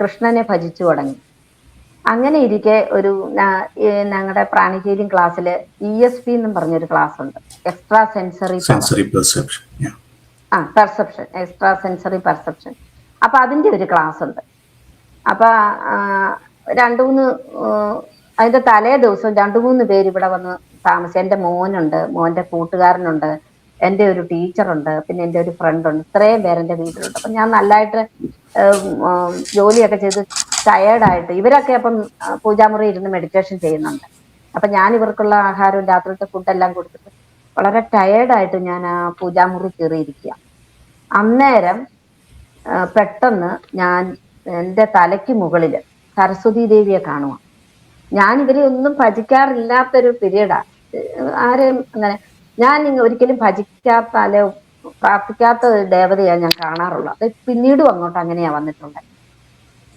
കൃഷ്ണനെ ഭജിച്ചു തുടങ്ങി. അങ്ങനെ ഇരിക്കെ ഒരു ഞങ്ങളുടെ പ്രാണി ഹീലിംഗ് ക്ലാസ്സിൽ ESP എന്നും പറഞ്ഞൊരു ക്ലാസ് ഉണ്ട്, extra sensory power, perception, extra sensory perception. അപ്പൊ അതിന്റെ ഒരു ക്ലാസ് ഉണ്ട്. അപ്പൊ രണ്ടു മൂന്ന് അതിന്റെ തലേ ദിവസം 2-3 പേര് ഇവിടെ വന്ന് താമസിച്ചു. എൻ്റെ മോനുണ്ട്, മോന്റെ കൂട്ടുകാരനുണ്ട്, എൻ്റെ ഒരു ടീച്ചറുണ്ട്, പിന്നെ എൻ്റെ ഒരു ഫ്രണ്ട് ഉണ്ട്. ഇത്രയും പേര് എൻ്റെ വീട്ടിലുണ്ട്. അപ്പൊ ഞാൻ നല്ലതായിട്ട് ജോലിയൊക്കെ ചെയ്ത് ടയേർഡായിട്ട്, ഇവരൊക്കെ അപ്പം പൂജാമുറി ഇരുന്ന് മെഡിറ്റേഷൻ ചെയ്യുന്നുണ്ട്. അപ്പൊ ഞാൻ ഇവർക്കുള്ള ആഹാരവും രാത്രിത്തെ ഫുഡെല്ലാം കൊടുത്തിട്ട് വളരെ ടയേർഡായിട്ട് ഞാൻ ആ പൂജാമുറി കയറിയിരിക്കുക. അന്നേരം പെട്ടെന്ന് ഞാൻ എൻ്റെ തലയ്ക്ക് മുകളില് സരസ്വതി ദേവിയെ കാണുക. ഞാൻ ഇവരെ ഒന്നും ഭജിക്കാറില്ലാത്തൊരു പീരീഡാ. ആരെയും അങ്ങനെ ഞാൻ ഒരിക്കലും ഭജിക്കാത്ത അല്ലെ പ്രാർത്ഥിക്കാത്ത ഒരു ദേവതയാണ് ഞാൻ കാണാറുള്ളത്. അത് പിന്നീടും അങ്ങോട്ട് അങ്ങനെയാ വന്നിട്ടുണ്ട്.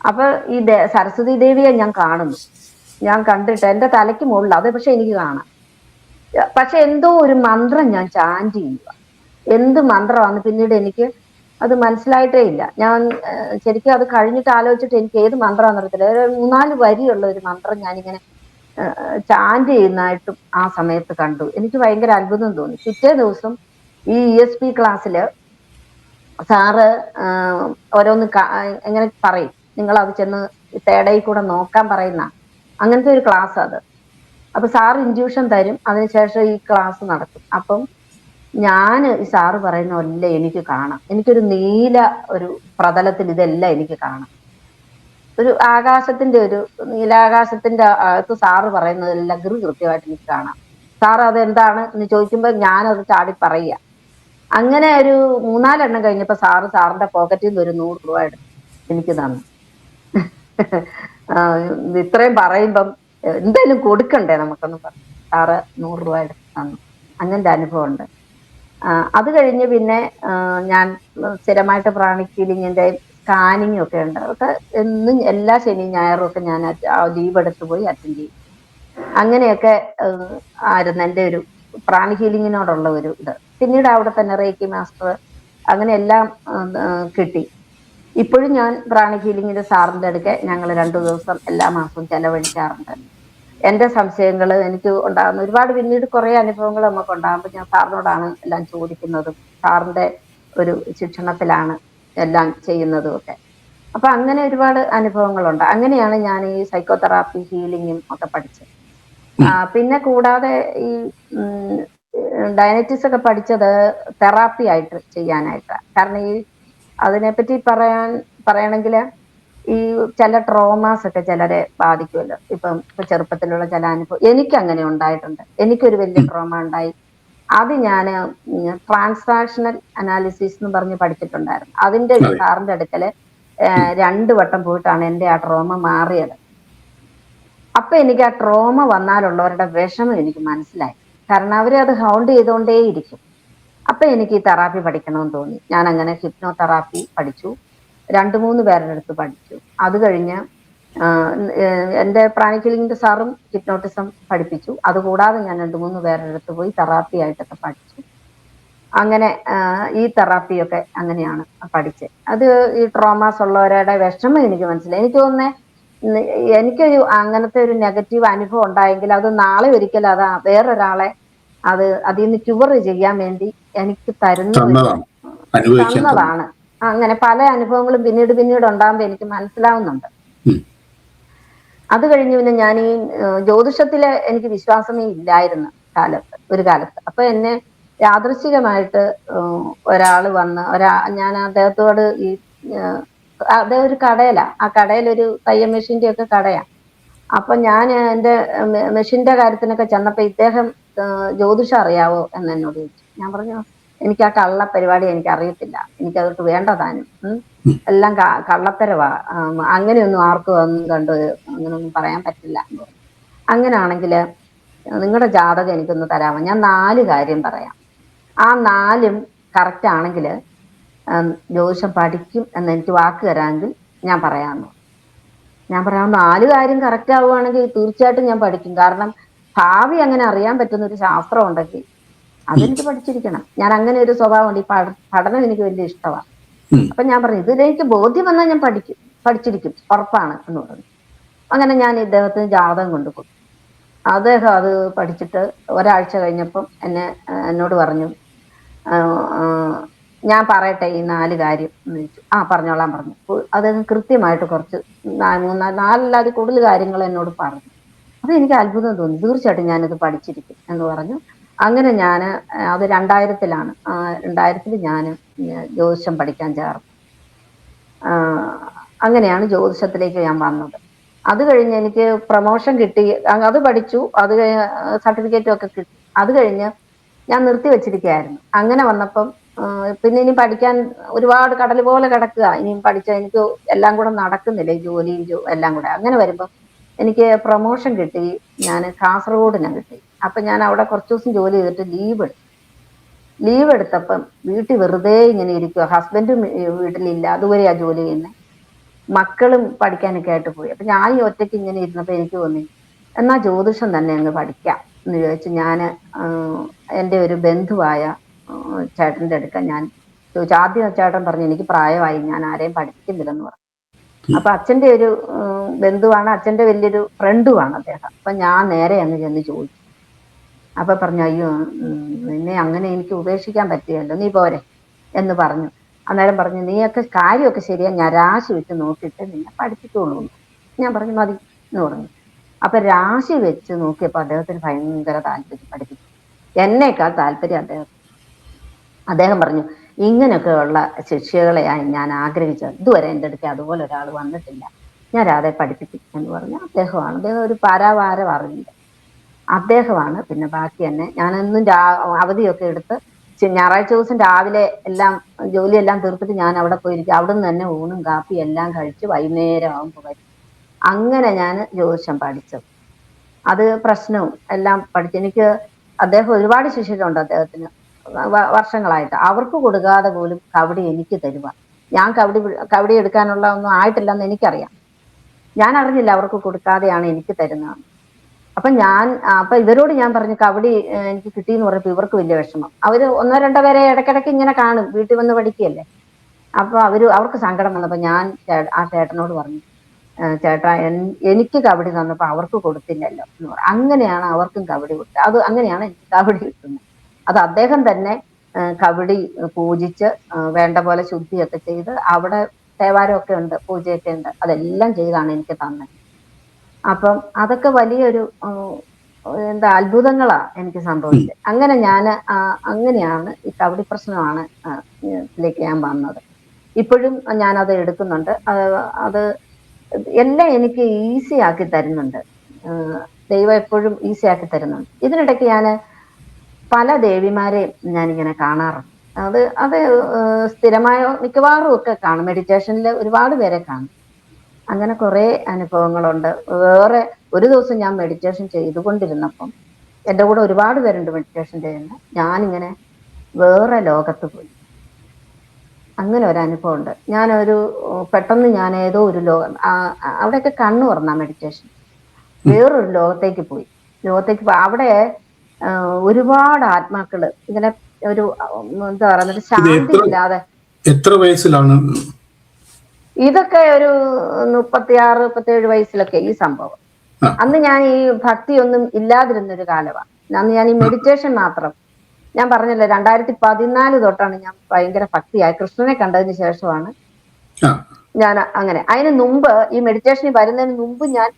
അപ്പൊ ഈ സരസ്വതി ദേവിയെ ഞാൻ കാണുന്നു. ഞാൻ കണ്ടിട്ട് എൻ്റെ തലയ്ക്ക് മുകളിൽ അത് പക്ഷെ എനിക്ക് കാണാം. പക്ഷെ എന്തോ ഒരു മന്ത്രം ഞാൻ ചാൻറ്റ് ചെയ്യുക. എന്ത് മന്ത്രമാണ് പിന്നീട് എനിക്ക് അത് മനസ്സിലായിട്ടേ ഇല്ല. ഞാൻ ശരിക്കും അത് കഴിഞ്ഞിട്ട് ആലോചിച്ചിട്ട് എനിക്ക് ഏത് മന്ത്രമാണെന്ന് അറിയത്തില്ല. ഒരു 3-4 വരിയുള്ള ഒരു മന്ത്രം ഞാനിങ്ങനെ ചാൻറ്റ് ചെയ്യുന്നതായിട്ടും ആ സമയത്ത് കണ്ടു. എനിക്ക് ഭയങ്കര അത്ഭുതം തോന്നി. പിറ്റേ ദിവസം ഈ ESP ക്ലാസ്സില് സാറ് ഓരോന്ന് എങ്ങനെ പറയും, നിങ്ങൾ അത് ചെന്ന് തേടയിൽ കൂടെ നോക്കാൻ പറയുന്ന അങ്ങനത്തെ ഒരു ക്ലാസ് അത്. അപ്പൊ സാർ ഇൻഡ്യൂഷൻ തരും, അതിനുശേഷം ഈ ക്ലാസ് നടക്കും. അപ്പം ഞാൻ ഈ സാറ് പറയുന്ന പോലെ എനിക്ക് കാണാം. എനിക്കൊരു നീല ഒരു പ്രതലത്തിൽ ഇതെല്ലാം എനിക്ക് കാണാം. ഒരു ആകാശത്തിന്റെ ഒരു നീലാകാശത്തിന്റെ അകത്ത് സാറ് പറയുന്നതെല്ലാം കൃത്യമായിട്ട് എനിക്ക് കാണാം. സാറ് അതെന്താണ് എന്ന് ചോദിക്കുമ്പോൾ ഞാനത് ചാടി പറയുക. അങ്ങനെ ഒരു 3-4 എണ്ണം കഴിഞ്ഞപ്പോ സാറിന്റെ പോക്കറ്റിൽ നിന്ന് ഒരു 100 രൂപ എടുത്ത് എനിക്ക് തന്നു. ഇത്രയും പറയുമ്പം എന്തായാലും കൊടുക്കണ്ടേ നമുക്കൊന്ന് പറഞ്ഞു. സാറ് 100 രൂപ എടുത്ത് തന്നു. അങ്ങനത്തെ അനുഭവം ഉണ്ട്. അത് കഴിഞ്ഞ് പിന്നെ ഞാൻ സ്ഥിരമായിട്ട് പ്രാണിക് ഹീലിങ്ങിന്റെ സ്കാനിങ്ങും ഒക്കെ ഉണ്ട്. അതൊക്കെ എന്നും എല്ലാ ശനിയും ഞായറും ഒക്കെ ഞാൻ ലീവ് എടുത്ത് പോയി അറ്റൻഡ് ചെയ്യും. അങ്ങനെയൊക്കെ ആയിരുന്നു എൻ്റെ ഒരു പ്രാണിക് ഹീലിങ്ങിനോടുള്ള ഒരു ഇത്. പിന്നീട് അവിടെ തന്നെ റേക്കി മാസ്റ്റർ അങ്ങനെ എല്ലാം കിട്ടി. ഇപ്പോഴും ഞാൻ പ്രാണിക് ഹീലിങ്ങിന്റെ സാറിന്റെ അടുക്കെ ഞങ്ങൾ 2 ദിവസം എല്ലാ മാസവും ചെലവഴിക്കാറുണ്ട്. എൻ്റെ സംശയങ്ങൾ എനിക്ക് ഉണ്ടാകുന്ന ഒരുപാട് പിന്നീട് കുറെ അനുഭവങ്ങൾ നമുക്ക് ഉണ്ടാകുമ്പോൾ ഞാൻ സാറിനോടാണ് എല്ലാം ചോദിക്കുന്നതും സാറിന്റെ ഒരു ശിക്ഷണത്തിലാണ് എല്ലാം ചെയ്യുന്നതും ഒക്കെ. അപ്പൊ അങ്ങനെ ഒരുപാട് അനുഭവങ്ങളുണ്ട്. അങ്ങനെയാണ് ഞാൻ ഈ സൈക്കോതെറാപ്പി ഹീലിങ്ങും ഒക്കെ പഠിച്ചത്. പിന്നെ കൂടാതെ ഈ ഡയനറ്റിക്സ് ഒക്കെ പഠിച്ചത് തെറാപ്പി ആയിട്ട് ചെയ്യാനായിട്ടാണ്. കാരണം ഈ അതിനെപ്പറ്റി പറയണമെങ്കിൽ ഈ ചില ട്രോമാസ് ഒക്കെ ചിലരെ ബാധിക്കുമല്ലോ. ഇപ്പൊ ചെറുപ്പത്തിലുള്ള ചില അനുഭവം എനിക്ക് അങ്ങനെ ഉണ്ടായിട്ടുണ്ട്. എനിക്കൊരു വലിയ ട്രോമ ഉണ്ടായി. അത് ഞാൻ ട്രാൻസാക്ഷണൽ അനാലിസിസ് എന്ന് പറഞ്ഞ് പഠിച്ചിട്ടുണ്ടായിരുന്നു. അതിന്റെ സാറിന്റെ അടുക്കല് 2 വട്ടം പോയിട്ടാണ് എൻ്റെ ആ ട്രോമ മാറിയത്. അപ്പൊ എനിക്ക് ആ ട്രോമ വന്നാലുള്ളവരുടെ വിഷമം എനിക്ക് മനസ്സിലായി. കാരണം അവരെ അത് ഹൗണ്ട് ചെയ്തുകൊണ്ടേയിരിക്കും. അപ്പൊ എനിക്ക് ഈ തെറാപ്പി പഠിക്കണമെന്ന് തോന്നി. ഞാൻ അങ്ങനെ ഹിപ്നോ തെറാപ്പി പഠിച്ചു. 2-3 പേരുടെ അടുത്ത് പഠിച്ചു. അത് കഴിഞ്ഞ് എൻ്റെ പ്രാണിക് ഹീലിങ്ങിന്റെ സാറും ഹിപ്നോട്ടിസം പഠിപ്പിച്ചു. അതുകൂടാതെ ഞാൻ 2-3 പേരുടെ അടുത്ത് പോയി തെറാപ്പി ആയിട്ടൊക്കെ പഠിച്ചു. അങ്ങനെ ഈ തെറാപ്പിയൊക്കെ അങ്ങനെയാണ് പഠിച്ചത്. അത് ഈ ട്രോമാസ് ഉള്ളവരുടെ വിഷമം എനിക്ക് മനസ്സിലായി. എനിക്ക് തോന്നുന്നത് എനിക്കൊരു അങ്ങനത്തെ ഒരു നെഗറ്റീവ് അനുഭവം ഉണ്ടായെങ്കിൽ അത് നാളെ ഒരിക്കൽ അത് വേറൊരാളെ അതിൽ നിന്ന് ക്യൂർ ചെയ്യാൻ വേണ്ടി എനിക്ക് തന്നതാണ്. അങ്ങനെ പല അനുഭവങ്ങളും പിന്നീട് ഉണ്ടാകുമ്പോൾ എനിക്ക് മനസ്സിലാവുന്നുണ്ട്. അത് കഴിഞ്ഞ് പിന്നെ ഞാൻ ഈ ജ്യോതിഷത്തില് എനിക്ക് വിശ്വാസമേ ഇല്ലായിരുന്നു ഒരു കാലത്ത്. അപ്പൊ എന്നെ യാദൃശ്ചികമായിട്ട് ഒരാള് വന്ന് ഞാൻ അദ്ദേഹത്തോട് അദ്ദേഹം ഒരു കടയിലാ. ആ കടയിലൊരു തയ്യൽ മെഷീന്റെ ഒക്കെ കടയാ. അപ്പൊ ഞാൻ എൻ്റെ മെഷീന്റെ കാര്യത്തിനൊക്കെ ചെന്നപ്പോ ഇദ്ദേഹം ജ്യോതിഷം അറിയാവോ എന്ന് എന്നോട് ചോദിച്ചു. ഞാൻ പറഞ്ഞു എനിക്ക് ആ കള്ള പരിപാടി എനിക്ക് അറിയത്തില്ല, എനിക്കതൊട്ട് വേണ്ടതാനും, എല്ലാം കള്ളത്തരവാ, അങ്ങനെയൊന്നും ആർക്കും ഒന്നും അങ്ങനെയൊന്നും പറയാൻ പറ്റില്ല. അങ്ങനാണെങ്കിൽ നിങ്ങളുടെ ജാതകം എനിക്കൊന്ന് തരാമോ? ഞാൻ 4 കാര്യം പറയാം. ആ 4ഉം കറക്റ്റ് ആണെങ്കിൽ ജ്യോതിഷം പഠിക്കും എന്ന് എനിക്ക് വാക്ക് തരാമെങ്കിൽ ഞാൻ പറയാമെന്ന്. ഞാൻ പറയാം 4 കാര്യം കറക്റ്റ് ആവുകയാണെങ്കിൽ തീർച്ചയായിട്ടും ഞാൻ പഠിക്കും. കാരണം ഭാവി അങ്ങനെ അറിയാൻ പറ്റുന്ന ഒരു ശാസ്ത്രം ഉണ്ടെങ്കിൽ അതെനിക്ക് പഠിച്ചിരിക്കണം. ഞാൻ അങ്ങനെ ഒരു സ്വഭാവമുണ്ട്. ഈ പഠനം എനിക്ക് വലിയ ഇഷ്ടമാണ്. അപ്പൊ ഞാൻ പറഞ്ഞു ഇതിലേക്ക് ബോധ്യം വന്നാൽ ഞാൻ പഠിക്കും. പഠിച്ചിരിക്കും, ഉറപ്പാണ് എന്ന് പറഞ്ഞു. അങ്ങനെ ഞാൻ ഇദ്ദേഹത്തിന് ജാതകം കൊണ്ടുപോയി. അദ്ദേഹം അത് പഠിച്ചിട്ട് ഒരാഴ്ച കഴിഞ്ഞപ്പം എന്നോട് പറഞ്ഞു, ഞാൻ പറയട്ടെ ഈ 4 കാര്യം എന്ന് ചോദിച്ചു. പറഞ്ഞോളാൻ പറഞ്ഞു. അദ്ദേഹം കൃത്യമായിട്ട് കുറച്ച് നാലല്ലാതെ കൂടുതൽ കാര്യങ്ങൾ എന്നോട് പറഞ്ഞു. അപ്പൊ എനിക്ക് അത്ഭുതം തോന്നി. തീർച്ചയായിട്ടും ഞാനിത് പഠിച്ചിരിക്കും എന്ന് പറഞ്ഞു. അങ്ങനെ ഞാൻ അത് 2000-ലാണ്. 2000-ൽ ഞാൻ ജ്യോതിഷം പഠിക്കാൻ ചേർന്നു. അങ്ങനെയാണ് ജ്യോതിഷത്തിലേക്ക് ഞാൻ വന്നത്. അത് കഴിഞ്ഞ് എനിക്ക് പ്രൊമോഷൻ കിട്ടി. അത് പഠിച്ചു. അത് സർട്ടിഫിക്കറ്റും ഒക്കെ കിട്ടി. അത് കഴിഞ്ഞ് ഞാൻ നിർത്തി വെച്ചിരിക്കുകയായിരുന്നു. അങ്ങനെ വന്നപ്പം പിന്നെ ഇനി പഠിക്കാൻ ഒരുപാട് കടൽ പോലെ കിടക്കുക. ഇനിയും പഠിച്ച എനിക്ക് എല്ലാം കൂടെ നടക്കുന്നില്ല, ഈ ജോലിയും എല്ലാം കൂടെ. അങ്ങനെ വരുമ്പം എനിക്ക് പ്രൊമോഷൻ കിട്ടി. ഞാൻ കാസർഗോഡിനാണ് കിട്ടി. അപ്പൊ ഞാൻ അവിടെ കുറച്ച് ദിവസം ജോലി ചെയ്തിട്ട് ലീവ് എടുത്തപ്പം വീട്ടിൽ വെറുതെ ഇങ്ങനെ ഇരിക്കുക. ഹസ്ബൻഡും വീട്ടിലില്ല, അതുവരെയാ ജോലി ചെയ്യുന്നത്. മക്കളും പഠിക്കാനൊക്കെ ആയിട്ട് പോയി. അപ്പൊ ഞാൻ ഈ ഒറ്റയ്ക്ക് ഇങ്ങനെ ഇരുന്നപ്പോ എനിക്ക് തോന്നി, എന്നാ ജ്യോതിഷം തന്നെ അങ്ങ് പഠിക്കാം എന്ന് ചോദിച്ചു. ഞാൻ എൻ്റെ ഒരു ബന്ധുവായ ചേട്ടൻ്റെ അടുക്ക ഞാൻ ചോദിച്ചു. ആദ്യം ചേട്ടൻ പറഞ്ഞു എനിക്ക് പ്രായമായി, ഞാൻ ആരെയും പഠിപ്പിക്കുന്നില്ലെന്ന് പറഞ്ഞു. അപ്പൊ അച്ഛൻ്റെ ഒരു ബന്ധുവാണ്, അച്ഛൻ്റെ വലിയൊരു ഫ്രണ്ടുമാണ് അദ്ദേഹം. അപ്പൊ ഞാൻ നേരെ അങ്ങ് ചെന്ന് ചോദിച്ചു. അപ്പൊ പറഞ്ഞു, അയ്യോ നിന്നെ അങ്ങനെ എനിക്ക് ഉപേക്ഷിക്കാൻ പറ്റിയല്ലോ, നീ പോരെ എന്ന് പറഞ്ഞു. അന്നേരം പറഞ്ഞു, നീയൊക്കെ കാര്യമൊക്കെ ശരിയാ, ഞാൻ രാശി വെച്ച് നോക്കിയിട്ട് നിന്നെ പഠിപ്പിച്ചോളൂ. ഞാൻ പറഞ്ഞു മതി എന്ന് പറഞ്ഞു. അപ്പൊ രാശി വെച്ച് നോക്കിയപ്പോ അദ്ദേഹത്തിന് ഭയങ്കര താല്പര്യം പഠിപ്പിച്ചു. എന്നേക്കാൾ താല്പര്യം അദ്ദേഹം പറഞ്ഞു, ഇങ്ങനെയൊക്കെ ഉള്ള ശിഷ്യകളെയാണ് ഞാൻ ആഗ്രഹിച്ചത്. ഇതുവരെ എൻ്റെ അടുത്ത് അതുപോലെ ഒരാൾ വന്നിട്ടില്ല, ഞാൻ രാധയെ പഠിപ്പിക്കും എന്ന് പറഞ്ഞു. അദ്ദേഹം ഒരു പാരാവാരം അറിയില്ല, അദ്ദേഹമാണ്. പിന്നെ ബാക്കി തന്നെ ഞാനെന്നും അവധിയൊക്കെ എടുത്ത് ഞായറാഴ്ച ദിവസം രാവിലെ എല്ലാം ജോലിയെല്ലാം തീർത്തിട്ട് ഞാൻ അവിടെ പോയിരിക്കും. അവിടെ നിന്ന് തന്നെ ഊണും കാപ്പി എല്ലാം കഴിച്ച് വൈകുന്നേരം ആകുമ്പോൾ വരും. അങ്ങനെ ഞാൻ ജ്യോതിഷം പഠിച്ചത്. അത് പ്രശ്നവും എല്ലാം പഠിച്ചു. എനിക്ക് അദ്ദേഹം ഒരുപാട് ശിഷ്യരുണ്ട് അദ്ദേഹത്തിന് വർഷങ്ങളായിട്ട്. അവർക്ക് കൊടുക്കാതെ പോലും കവടി എനിക്ക് തരുക. ഞാൻ കവടി എടുക്കാനുള്ള ഒന്നും ആയിട്ടില്ലെന്ന് എനിക്കറിയാം. ഞാൻ അറിഞ്ഞില്ല അവർക്ക് കൊടുക്കാതെയാണ് എനിക്ക് തരുന്നത്. അപ്പൊ ഇവരോട് ഞാൻ പറഞ്ഞു കവടി എനിക്ക് കിട്ടിയെന്ന് പറഞ്ഞപ്പോ ഇവർക്ക് വലിയ വിഷമം. അവര് 1-2 പേരെ ഇടയ്ക്കിടയ്ക്ക് ഇങ്ങനെ കാണും, വീട്ടിൽ വന്ന് പഠിക്കുകയല്ലേ. അപ്പൊ അവർക്ക് സങ്കടം വന്നപ്പോ ഞാൻ ആ ചേട്ടനോട് പറഞ്ഞു, ചേട്ടാ എനിക്ക് കബഡി തന്നപ്പോ അവർക്ക് കൊടുത്തില്ലല്ലോ എന്ന് പറഞ്ഞു. അങ്ങനെയാണ് അവർക്കും കബഡി കൊടുത്തത്. അത് അങ്ങനെയാണ് എനിക്ക് കബഡി കിട്ടുന്നത്. അത് അദ്ദേഹം തന്നെ കബഡി പൂജിച്ച് വേണ്ട പോലെ ശുദ്ധിയൊക്കെ ചെയ്ത്, അവിടെ തേവാരമൊക്കെ ഉണ്ട്, പൂജയൊക്കെ ഉണ്ട്, അതെല്ലാം ചെയ്താണ് എനിക്ക് തന്നെ. അപ്പം അതൊക്കെ വലിയൊരു അത്ഭുതങ്ങളാ എനിക്ക് സംഭവിച്ചത്. അങ്ങനെ അങ്ങനെയാണ് ഈ കബഡി പ്രശ്നമാണ് ഇതിലേക്ക് ഞാൻ വന്നത്. ഇപ്പോഴും ഞാനത് എടുക്കുന്നുണ്ട്. അത് എല്ലാം എനിക്ക് ഈസി ആക്കി തരുന്നുണ്ട്. ദൈവം എപ്പോഴും ഈസി ആക്കി തരുന്നുണ്ട്. ഇതിനിടയ്ക്ക് ഞാൻ പല ദേവിമാരെയും ഞാനിങ്ങനെ കാണാറുണ്ട്. അത് സ്ഥിരമായോ മിക്കവാറും ഒക്കെ കാണും. മെഡിറ്റേഷനിൽ ഒരുപാട് പേരെ കാണും. അങ്ങനെ കുറെ അനുഭവങ്ങളുണ്ട്. വേറെ ഒരു ദിവസം ഞാൻ മെഡിറ്റേഷൻ ചെയ്തുകൊണ്ടിരുന്നപ്പം എൻ്റെ കൂടെ ഒരുപാട് പേരുണ്ട് മെഡിറ്റേഷൻ ചെയ്യുന്ന. ഞാനിങ്ങനെ വേറെ ലോകത്ത് പോയി. അങ്ങനെ ഒരു അനുഭവം ഉണ്ട്. പെട്ടെന്ന് ഞാൻ ഏതോ ഒരു ലോകം, അവിടെയൊക്കെ കണ്ണു തുറന്ന മെഡിറ്റേഷൻ, വേറൊരു ലോകത്തേക്ക് പോയി. അവിടെ ഒരുപാട് ആത്മാക്കള് ഇങ്ങനെ ഒരു എന്താ പറയുന്നത്, ശാന്തി ഇല്ലാതെ. എത്ര വയസ്സിലാണ് ഇതൊക്കെ? ഒരു 36-37 വയസ്സിലൊക്കെ ഈ സംഭവം. അന്ന് ഞാൻ ഈ ഭക്തിയൊന്നും ഇല്ലാതിരുന്നൊരു കാലമാണ്. അന്ന് ഞാൻ ഈ മെഡിറ്റേഷൻ മാത്രം, ഞാൻ പറഞ്ഞല്ലോ 2014 തൊട്ടാണ് ഞാൻ ഭയങ്കര ഭക്തിയായി. കൃഷ്ണനെ കണ്ടതിന് ശേഷമാണ് ഞാൻ അങ്ങനെ. അതിന് മുമ്പ് ഈ മെഡിറ്റേഷനിൽ വരുന്നതിന് മുമ്പ് ഞാൻ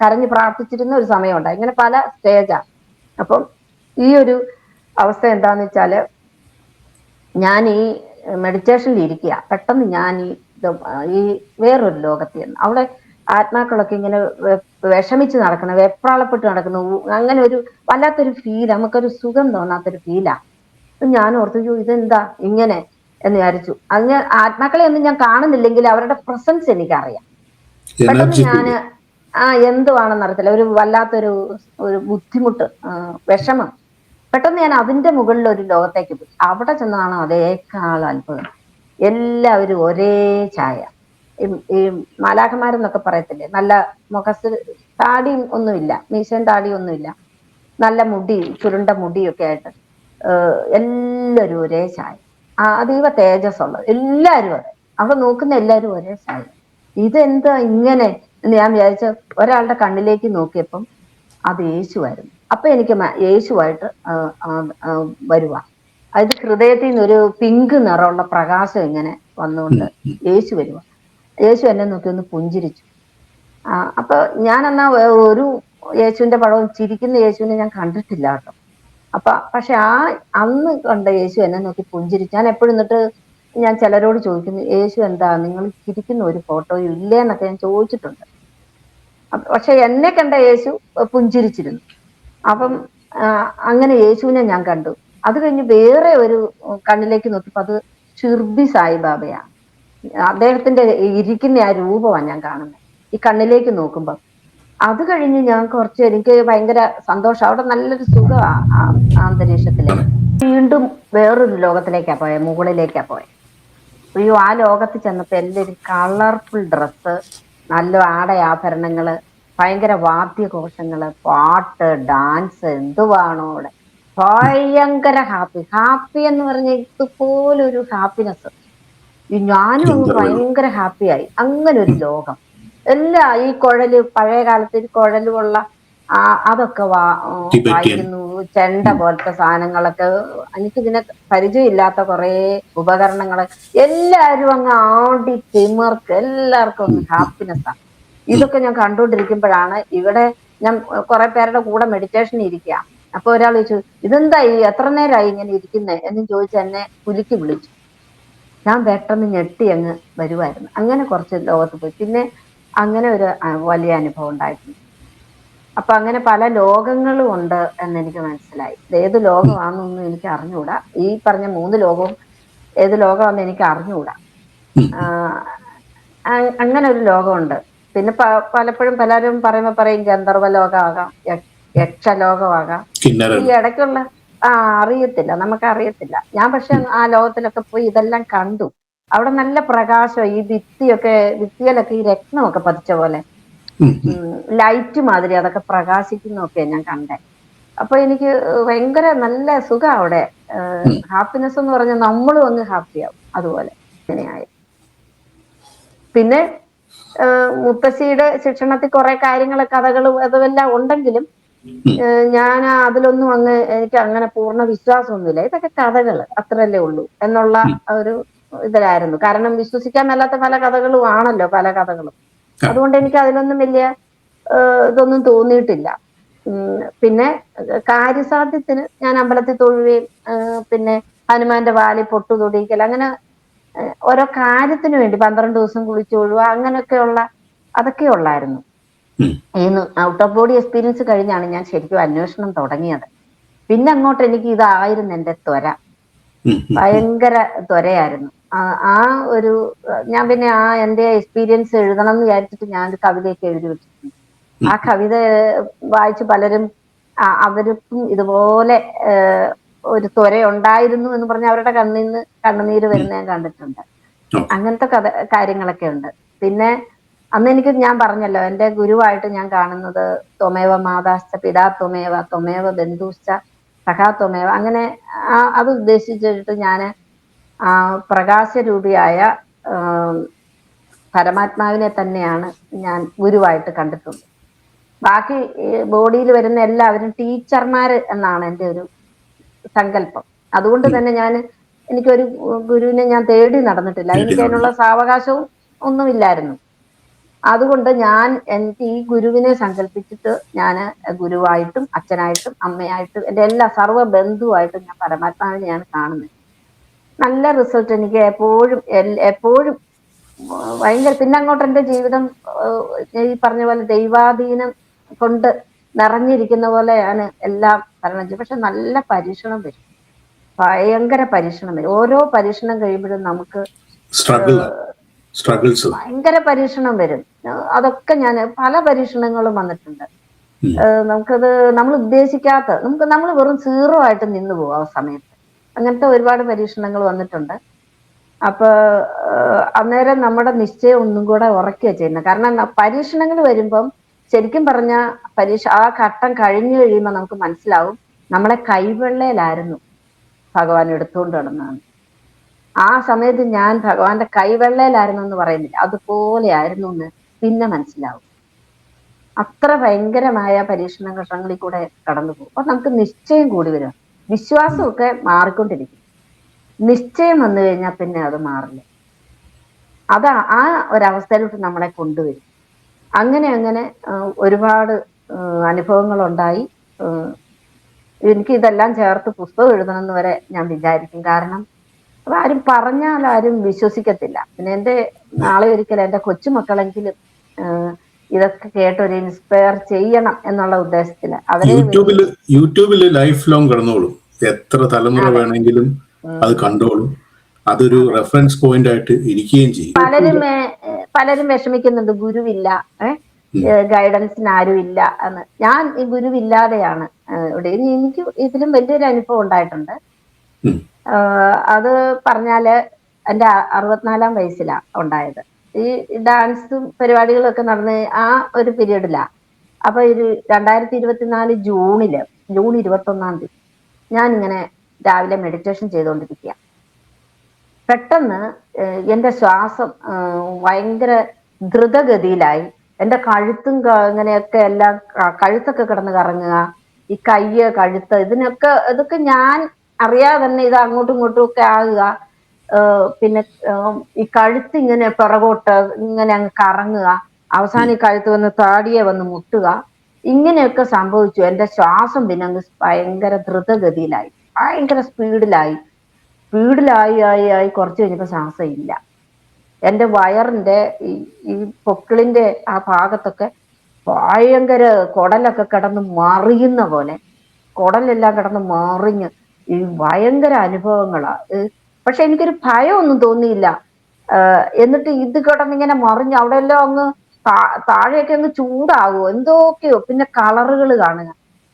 കരഞ്ഞ് പ്രാർത്ഥിച്ചിരുന്ന ഒരു സമയമുണ്ട്. ഇങ്ങനെ പല സ്റ്റേജാ. അപ്പം ഈ ഒരു അവസ്ഥ എന്താന്ന് വെച്ചാല്, ഞാൻ ഈ മെഡിറ്റേഷനിൽ ഇരിക്കുക, പെട്ടെന്ന് ഞാൻ ഈ വേറൊരു ലോകത്തിൽ നിന്ന്, അവിടെ ആത്മാക്കളൊക്കെ ഇങ്ങനെ വിഷമിച്ച് നടക്കണം, വെപ്രാളപ്പെട്ട് നടക്കുന്നു. അങ്ങനെ ഒരു വല്ലാത്തൊരു ഫീൽ, നമുക്കൊരു സുഖം തോന്നാത്തൊരു ഫീലാ. ഞാൻ ഓർത്തു, ഇതെന്താ ഇങ്ങനെ എന്ന് വിചാരിച്ചു. അതിന് ആത്മാക്കളെ ഒന്നും ഞാൻ കാണുന്നില്ലെങ്കിൽ അവരുടെ പ്രസൻസ് എനിക്കറിയാം. പെട്ടെന്ന് ഞാന് എന്തുവാണെന്ന് അറിയത്തില്ല, ഒരു വല്ലാത്തൊരു ബുദ്ധിമുട്ട്, വിഷമം. പെട്ടെന്ന് ഞാൻ അതിന്റെ മുകളിൽ ഒരു ലോകത്തേക്ക് പോയി. അവിടെ ചെന്നാണ് അതേക്കാൾ അത്ഭുതം. എല്ലാവരും ഒരേ ചായ. ഈ മാലാഖമാരെന്നൊക്കെ പറയത്തില്ലേ, നല്ല മുഖത്ത് താടിയും ഒന്നുമില്ല, മീശയും താടിയും ഒന്നുമില്ല, നല്ല മുടി, ചുരുണ്ട മുടിയൊക്കെ ആയിട്ട് എല്ലാവരും ഒരേ ചായ. അതീവ തേജസ്സുള്ളത് എല്ലാവരും. അതെ, അവിടെ നോക്കുന്ന എല്ലാവരും ഒരേ ചായ. ഇതെന്താ ഇങ്ങനെ എന്ന് ഞാൻ വിചാരിച്ച, ഒരാളുടെ കണ്ണിലേക്ക് നോക്കിയപ്പം അത് യേശുവായിരുന്നു. അപ്പൊ എനിക്ക് യേശുവായിട്ട് വരുവാ. അത് ഹൃദയത്തിൽ നിന്ന് ഒരു പിങ്ക് നിറമുള്ള പ്രകാശം ഇങ്ങനെ വന്നുകൊണ്ട് യേശു വരുവാ. യേശു എന്നെ നോക്കി ഒന്ന് പുഞ്ചിരിച്ചു. അപ്പൊ ഞാൻ എന്നാ ഒരു യേശുവിന്റെ പടവും ചിരിക്കുന്ന യേശുവിനെ ഞാൻ കണ്ടിട്ടില്ല കേട്ടോ. പക്ഷെ അന്ന് കണ്ട യേശു എന്നെ നോക്കി പുഞ്ചിരിച്ചു. ഞാൻ എപ്പോഴും എന്നിട്ട് ഞാൻ ചിലരോട് ചോദിക്കുന്നു, യേശു എന്താ നിങ്ങൾ ചിരിക്കുന്ന ഒരു ഫോട്ടോയും ഇല്ലേന്നൊക്കെ ഞാൻ ചോദിച്ചിട്ടുണ്ട്. പക്ഷെ എന്നെ കണ്ട യേശു പുഞ്ചിരിച്ചിരുന്നു. അപ്പം അങ്ങനെ യേശുവിനെ ഞാൻ കണ്ടു. അത് കഴിഞ്ഞ് വേറെ ഒരു കണ്ണിലേക്ക് നോക്കിയപ്പോ അത് ഷിർബി സായിബാബയാണ്. അദ്ദേഹത്തിന്റെ ഇരിക്കുന്ന ആ രൂപമാണ് ഞാൻ കാണുന്നത് ഈ കണ്ണിലേക്ക് നോക്കുമ്പോ. അത് കഴിഞ്ഞ് ഞാൻ എനിക്ക് ഭയങ്കര സന്തോഷം. അവിടെ നല്ലൊരു സുഖമാണ് അന്തരീക്ഷത്തില്. വീണ്ടും വേറൊരു ലോകത്തിലേക്കാ പോയെ, മുകളിലേക്കാ പോയെ. അയ്യോ, ആ ലോകത്ത് ചെന്നപ്പോ എല്ലാവരും കളർഫുൾ ഡ്രസ്സ്, നല്ല ആടയാഭരണങ്ങള്, ഭയങ്കര വാദ്യഘോഷങ്ങള്, പാട്ട്, ഡാൻസ്, എന്തുവാണോ അവിടെ. ഭയങ്കര ഹാപ്പി എന്ന് പറഞ്ഞ ഇതുപോലൊരു ഹാപ്പിനെസ്. ഞാനും അങ്ങ് ഭയങ്കര ഹാപ്പിയായി. അങ്ങനെ ഒരു ലോകം. ഈ പഴയ കാലത്ത് കുഴലുള്ള അതൊക്കെ വായിക്കുന്നു. ചെണ്ട പോലത്തെ സാധനങ്ങളൊക്കെ, എനിക്കിതിനെ പരിചയമില്ലാത്ത കുറെ ഉപകരണങ്ങള്, എല്ലാരും അങ്ങ് ആടി തിമിർക്ക്, എല്ലാവർക്കും അങ്ങ് ഹാപ്പിനെസ്സാണ്. ഇതൊക്കെ ഞാൻ കണ്ടുകൊണ്ടിരിക്കുമ്പോഴാണ് ഇവിടെ ഞാൻ കുറെ പേരുടെ കൂടെ മെഡിറ്റേഷൻ ഇരിക്കുക. അപ്പൊ ഒരാൾ ചോദിച്ചു, ഇതെന്താ എത്ര നേരമായി ഇങ്ങനെ ഇരിക്കുന്നേ എന്നും ചോദിച്ച് എന്നെ കുലുക്കി വിളിച്ചു. ഞാൻ പെട്ടെന്ന് ഞെട്ടി അങ്ങ് വരുമായിരുന്നു. അങ്ങനെ കുറച്ച് ലോകത്ത് പോയി. പിന്നെ അങ്ങനെ ഒരു വലിയ അനുഭവം ഉണ്ടായിട്ടുണ്ട്. അപ്പൊ അങ്ങനെ പല ലോകങ്ങളും ഉണ്ട് എന്നെനിക്ക് മനസ്സിലായി. ഏത് ലോകമാണെന്നൊന്നും എനിക്ക് അറിഞ്ഞുകൂടാ. ഈ പറഞ്ഞ 3 ലോകവും ഏത് ലോകമാണെന്ന് എനിക്ക് അറിഞ്ഞുകൂടാ. അങ്ങനെ ഒരു ലോകമുണ്ട്. പിന്നെ പലപ്പോഴും പലരും പറയും ഗന്ധർവ ലോകമാകാം, യക്ഷലോകമാകാം. ഈ ഇടയ്ക്കുള്ള അറിയത്തില്ല, നമുക്ക് അറിയത്തില്ല. ഞാൻ പക്ഷെ ആ ലോകത്തിലൊക്കെ പോയി ഇതെല്ലാം കണ്ടു. അവിടെ നല്ല പ്രകാശം, ഈ ഭിത്തിയിലൊക്കെ ഈ രത്നമൊക്കെ പതിച്ച പോലെ ലൈറ്റ് മാതിരി അതൊക്കെ പ്രകാശിക്കുന്നൊക്കെ ഞാൻ കണ്ടേ. അപ്പൊ എനിക്ക് ഭയങ്കര നല്ല സുഖം അവിടെ. ഹാപ്പിനെസ് എന്ന് പറഞ്ഞാൽ നമ്മളും അങ്ങ് ഹാപ്പിയാവും. അതുപോലെ ഇങ്ങനെയായി. പിന്നെ മുത്തശ്ശിയുടെ ശിക്ഷണത്തിൽ കുറെ കാര്യങ്ങള്, കഥകളും അതെല്ലാം ഉണ്ടെങ്കിലും ഞാൻ അതിലൊന്നും എനിക്ക് അങ്ങനെ പൂർണ്ണ വിശ്വാസമൊന്നുമില്ല. ഇതൊക്കെ കഥകള് അത്രല്ലേ ഉള്ളൂ എന്നുള്ള ഒരു ഇതിലായിരുന്നു. കാരണം വിശ്വസിക്കാൻ മേലാത്ത പല കഥകളും ആണല്ലോ, പല കഥകളും. അതുകൊണ്ട് എനിക്ക് അതിലൊന്നും വലിയ ഇതൊന്നും തോന്നിയിട്ടില്ല. പിന്നെ കാര്യസാധ്യത്തിന് ഞാൻ അമ്പലത്തിൽ തൊഴുകയും പിന്നെ ഹനുമാന്റെ വാലിൽ പൊട്ടു തൊടിയിക്കൽ, അങ്ങനെ ഓരോ കാര്യത്തിന് വേണ്ടി 12 ദിവസം കുളിച്ചു തൊഴുക, അങ്ങനെയൊക്കെയുള്ള അതൊക്കെ ഉള്ളായിരുന്നു. ഔട്ട് ഓഫ് ബോഡി എക്സ്പീരിയൻസ് കഴിഞ്ഞാണ് ഞാൻ ശരിക്കും അന്വേഷണം തുടങ്ങിയത്. പിന്നെ അങ്ങോട്ട് എനിക്ക് ഇതായിരുന്നു എന്റെ ത്വര. ഭയങ്കര ത്വരയായിരുന്നു. ഞാൻ പിന്നെ എന്റെ എക്സ്പീരിയൻസ് എഴുതണം എന്ന് വിചാരിച്ചിട്ട് ഞാൻ ഒരു കവിതയൊക്കെ എഴുതി വെച്ചിട്ടുണ്ട്. ആ കവിത വായിച്ച് പലരും അവർക്കും ഇതുപോലെ ഒരു ത്വര ഉണ്ടായിരുന്നു എന്ന് പറഞ്ഞ് അവരുടെ കണ്ണുനീര് വരുന്ന ഞാൻ കണ്ടിട്ടുണ്ട്. അങ്ങനത്തെ കാര്യങ്ങളൊക്കെ ഉണ്ട്. പിന്നെ അന്ന് ഞാൻ പറഞ്ഞല്ലോ, എന്റെ ഗുരുവായിട്ട് ഞാൻ കാണുന്നത് ത്വമേവ മാതാശ്ച പിതാ ത്വമേവ ത്വമേവ ബന്ധുശ്ച സഖാ ത്വമേവ, അങ്ങനെ അത് ഉദ്ദേശിച്ചിട്ട് ഞാൻ പ്രകാശരൂപിയായ പരമാത്മാവിനെ തന്നെയാണ് ഞാൻ ഗുരുവായിട്ട് കണ്ടിട്ടുള്ളത്. ബാക്കി ബോഡിയിൽ വരുന്ന എല്ലാവരും ടീച്ചർമാര് എന്നാണ് എൻ്റെ ഒരു സങ്കല്പം. അതുകൊണ്ട് തന്നെ എനിക്കൊരു ഗുരുവിനെ ഞാൻ തേടി നടന്നിട്ടില്ല. എനിക്ക് അതിനുള്ള സാവകാശവും ഒന്നുമില്ലായിരുന്നു. അതുകൊണ്ട് എനിക്ക് ഈ ഗുരുവിനെ സങ്കല്പിച്ചിട്ട് ഞാൻ ഗുരുവായിട്ടും അച്ഛനായിട്ടും അമ്മയായിട്ടും എൻ്റെ എല്ലാ സർവ്വ ബന്ധുവായിട്ടും ഞാൻ പരമാത്മാവിനെയാണ് കാണുന്നത്. നല്ല റിസൾട്ട് എനിക്ക് എപ്പോഴും ഭയങ്കര. പിന്നെ അങ്ങോട്ട് എൻ്റെ ജീവിതം ഈ പറഞ്ഞ പോലെ ദൈവാധീനം കൊണ്ട് നിറഞ്ഞിരിക്കുന്ന പോലെയാണ് എല്ലാം തരണം ചെയ്യും. പക്ഷെ നല്ല പരീക്ഷണം വരും, ഭയങ്കര പരീക്ഷണം വരും. ഓരോ പരീക്ഷണം കഴിയുമ്പോഴും നമുക്ക് ഭയങ്കര പരീക്ഷണം വരും. അതൊക്കെ പല പരീക്ഷണങ്ങളും വന്നിട്ടുണ്ട്. നമ്മൾ ഉദ്ദേശിക്കാത്ത, നമ്മൾ വെറും 0 ആയിട്ട് നിന്ന് പോകും ആ സമയത്ത്. അങ്ങനത്തെ ഒരുപാട് പരീക്ഷണങ്ങൾ വന്നിട്ടുണ്ട്. അപ്പൊ അന്നേരം നമ്മുടെ നിശ്ചയം ഒന്നും കൂടെ ഉറക്കുക ചെയ്യുന്നത്. കാരണം പരീക്ഷണങ്ങൾ വരുമ്പം ശരിക്കും പറഞ്ഞ ആ ഘട്ടം കഴിഞ്ഞു കഴിയുമ്പോൾ നമുക്ക് മനസ്സിലാവും നമ്മളെ കൈവെള്ളയിലായിരുന്നു ഭഗവാൻ എടുത്തുകൊണ്ട് നടന്നതാണ്. ആ സമയത്ത് ഞാൻ ഭഗവാന്റെ കൈവെള്ളയിലായിരുന്നു എന്ന് പറയുന്നില്ല, അതുപോലെ ആയിരുന്നു എന്ന് പിന്നെ മനസ്സിലാവും. അത്ര ഭയങ്കരമായ പരീക്ഷണ ഘട്ടങ്ങളിൽ കൂടെ കടന്നു പോകും. അപ്പൊ നമുക്ക് നിശ്ചയം കൂടി വരും. വിശ്വാസമൊക്കെ മാറിക്കൊണ്ടിരിക്കും. നിശ്ചയം വന്നു കഴിഞ്ഞാൽ പിന്നെ അത് മാറില്ല. അതാ ആ ഒരവസ്ഥയിലോട്ട് നമ്മളെ കൊണ്ടുവരും. അങ്ങനെ അങ്ങനെ ഒരുപാട് അനുഭവങ്ങൾ ഉണ്ടായി. എനിക്ക് ഇതെല്ലാം ചേർത്ത് പുസ്തകം എഴുതണമെന്ന് വരെ ഞാൻ വിചാരിക്കും. കാരണം അത് ആരും പറഞ്ഞാൽ ആരും വിശ്വസിക്കത്തില്ല. പിന്നെ നാളെ ഒരിക്കൽ എൻ്റെ കൊച്ചുമക്കളെങ്കിലും ഇതൊക്കെ കേട്ട് ഒരു ഇൻസ്പയർ ചെയ്യണം എന്നുള്ള ഉദ്ദേശത്തില് അവരെ യൂട്യൂബില് ലൈഫ് ലോങ് കിടന്നോളും. എത്ര തലമുറ വേണമെങ്കിലും അത് കണ്ടോളും. അതൊരു റെഫറൻസ് പോയിന്റ് ആയിട്ട് ഇരിക്കുകയും ചെയ്യും. പലരും വിഷമിക്കുന്നുണ്ട്, ഗുരുവില്ല, ഗൈഡൻസിന് ആരും ഇല്ല എന്ന്. ഞാൻ ഈ ഗുരുവില്ലാതെയാണ് ഇവിടെ. എനിക്ക് ഇതിലും വലിയൊരു അനുഭവം ഉണ്ടായിട്ടുണ്ട്. അത് പറഞ്ഞാല് എൻ്റെ 64-ാം വയസ്സിലാ ഉണ്ടായത്. ഈ ഡാൻസും പരിപാടികളും ഒക്കെ നടന്ന് ആ ഒരു പീരീഡിലാ. അപ്പൊ 2024 ജൂൺ 21-ാം തീയതി ഞാനിങ്ങനെ രാവിലെ മെഡിറ്റേഷൻ ചെയ്തുകൊണ്ടിരിക്കുക. പെട്ടെന്ന് എൻ്റെ ശ്വാസം ഭയങ്കര ദ്രുതഗതിയിലായി. എൻ്റെ കഴുത്തും ഇങ്ങനെയൊക്കെ എല്ലാം, കഴുത്തൊക്കെ കിടന്ന് കറങ്ങുക, ഈ കയ്യ്, കഴുത്ത്, ഇതൊക്കെ ഞാൻ അറിയാതെ തന്നെ ഇത് അങ്ങോട്ടും ഇങ്ങോട്ടും ഒക്കെ ആകുക. പിന്നെ ഈ കഴുത്ത് ഇങ്ങനെ പിറകോട്ട് ഇങ്ങനെ അങ്ങ് കറങ്ങുക, അവസാനം ഈ കഴുത്ത് വന്ന് താടിയെ വന്ന് മുട്ടുക, ഇങ്ങനെയൊക്കെ സംഭവിച്ചു. എൻ്റെ ശ്വാസം പിന്നെ അങ്ങ് ഭയങ്കര ദ്രുതഗതിയിലായി, ഭയങ്കര സ്പീഡിലായി ആയി കുറച്ച് കഴിഞ്ഞപ്പോ ശ്വാസം ഇല്ല. എൻ്റെ വയറിന്റെ ഈ പൊക്കിളിന്റെ ആ ഭാഗത്തൊക്കെ ഭയങ്കര കുടലൊക്കെ കിടന്ന് മറിയുന്ന പോലെ, കുടലെല്ലാം കിടന്ന് മറിഞ്ഞ് ഈ ഭയങ്കര അനുഭവങ്ങളാ. പക്ഷെ എനിക്കൊരു ഭയമൊന്നും തോന്നിയില്ല. എന്നിട്ട് ഇത് കിടന്നിങ്ങനെ മറിഞ്ഞ് അവിടെ എല്ലാം അങ്ങ് താഴെയൊക്കെ അങ്ങ് ചൂടാകുമോ എന്തൊക്കെയോ. പിന്നെ കളറുകൾ കാണുക,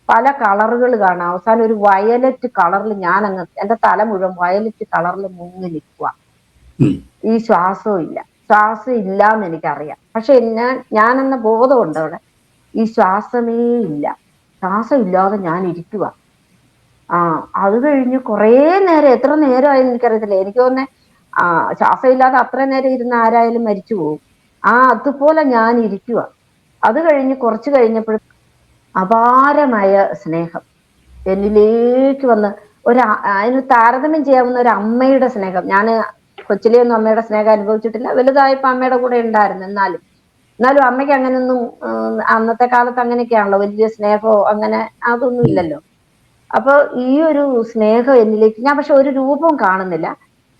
പല കളറുകൾ കാണാം. അവസാനം ഒരു വയലറ്റ് കളറിൽ ഞാനങ്ങ്, എൻ്റെ തല മുഴുവൻ വയലറ്റ് കളറിൽ മുങ്ങി നിൽക്കുക. ഈ ശ്വാസം ഇല്ല എന്ന് എനിക്കറിയാം. പക്ഷെ ഞാനെന്ന ബോധമുണ്ട് അവിടെ. ഈ ശ്വാസമേ ഇല്ല, ശ്വാസം ഇല്ലാതെ ഞാൻ ഇരിക്കുക. അത് കഴിഞ്ഞ് കുറേ നേരം, എത്ര നേരമായെന്ന് എനിക്കറിയത്തില്ല. എനിക്ക് തോന്നുന്നേ ശ്വാസം ഇല്ലാതെ അത്ര നേരം ഇരുന്ന് ആരായാലും മരിച്ചു പോകും. അതുപോലെ ഞാൻ ഇരിക്കുക. അത് കഴിഞ്ഞ് കുറച്ച് കഴിഞ്ഞപ്പോൾ അപാരമായ സ്നേഹം എന്നിലേക്ക് വന്ന് അതിന് താരതമ്യം ചെയ്യാവുന്ന ഒരു അമ്മയുടെ സ്നേഹം. ഞാൻ കൊച്ചിലെ ഒന്നും അമ്മയുടെ സ്നേഹം അനുഭവിച്ചിട്ടില്ല. വലുതായപ്പോ അമ്മയുടെ കൂടെ ഉണ്ടായിരുന്നു. എന്നാലും അമ്മയ്ക്ക് അങ്ങനെയൊന്നും, അന്നത്തെ കാലത്ത് അങ്ങനെയൊക്കെയാണല്ലോ, വലിയ സ്നേഹമോ അങ്ങനെ അതൊന്നും ഇല്ലല്ലോ. അപ്പൊ ഈ ഒരു സ്നേഹം എന്നിലേക്ക്, ഞാൻ പക്ഷെ ഒരു രൂപവും കാണുന്നില്ല,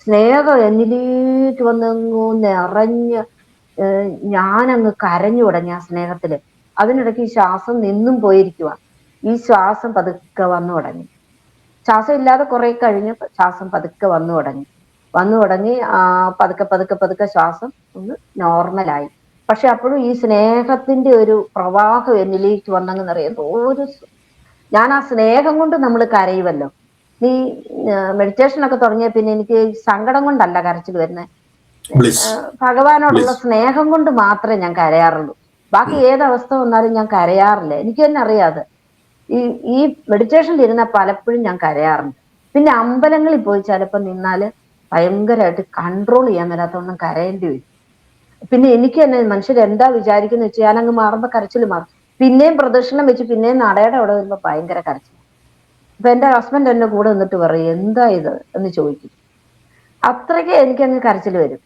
സ്നേഹം എന്നിലേക്ക് വന്നങ്ങ് നിറഞ്ഞ് ഞാനങ്ങ് കരഞ്ഞു തുടങ്ങി ആ സ്നേഹത്തില്. അതിനിടയ്ക്ക് ഈ ശ്വാസം നിന്നും പോയിരിക്കുക. ഈ ശ്വാസം പതുക്കെ വന്നു തുടങ്ങി. ശ്വാസം ഇല്ലാതെ കുറെ കഴിഞ്ഞ് ശ്വാസം പതുക്കെ വന്നു തുടങ്ങി. പതുക്കെ ശ്വാസം ഒന്ന് നോർമലായി. പക്ഷെ അപ്പോഴും ഈ സ്നേഹത്തിന്റെ ഒരു പ്രവാഹം എന്നിലേക്ക് വന്നങ്ങ് നിറയുന്നു. ഞാൻ ആ സ്നേഹം കൊണ്ട് നമ്മൾ കരയുമല്ലോ. ഈ മെഡിറ്റേഷൻ ഒക്കെ തുടങ്ങിയ പിന്നെ എനിക്ക് സങ്കടം കൊണ്ടല്ല കരച്ചിൽ വരുന്നത്, ഭഗവാനോടുള്ള സ്നേഹം കൊണ്ട് മാത്രമേ ഞാൻ കരയാറുള്ളൂ. ബാക്കി ഏതവസ്ഥ വന്നാലും ഞാൻ കരയാറില്ല. എനിക്ക് തന്നെ അറിയാതെ ഈ മെഡിറ്റേഷനിൽ ഇരുന്ന പലപ്പോഴും ഞാൻ കരയാറുണ്ട്. പിന്നെ അമ്പലങ്ങളിൽ പോയി ചിലപ്പോൾ നിന്നാല് ഭയങ്കരമായിട്ട് കൺട്രോൾ ചെയ്യാൻ മേലാത്തവണ്ണം കരയേണ്ടി വരും. പിന്നെ എനിക്ക് തന്നെ മനുഷ്യരെന്താ വിചാരിക്കുന്ന വെച്ചാൽ ഞാനങ്ങ് മാറുമ്പോ കരച്ചിൽ മാറും. പിന്നെയും പ്രദക്ഷിണം വെച്ച് പിന്നെയും നടയുടെ അവിടെ വരുമ്പോ ഭയങ്കര കരച്ചിൽ. അപ്പൊ എന്റെ ഹസ്ബൻഡ് എന്നെ കൂടെ നിന്നിട്ട് പറയും, എന്താ ഇത് എന്ന് ചോദിക്കും. അത്രയ്ക്ക് എനിക്കങ്ങ് കരച്ചിൽ വരും.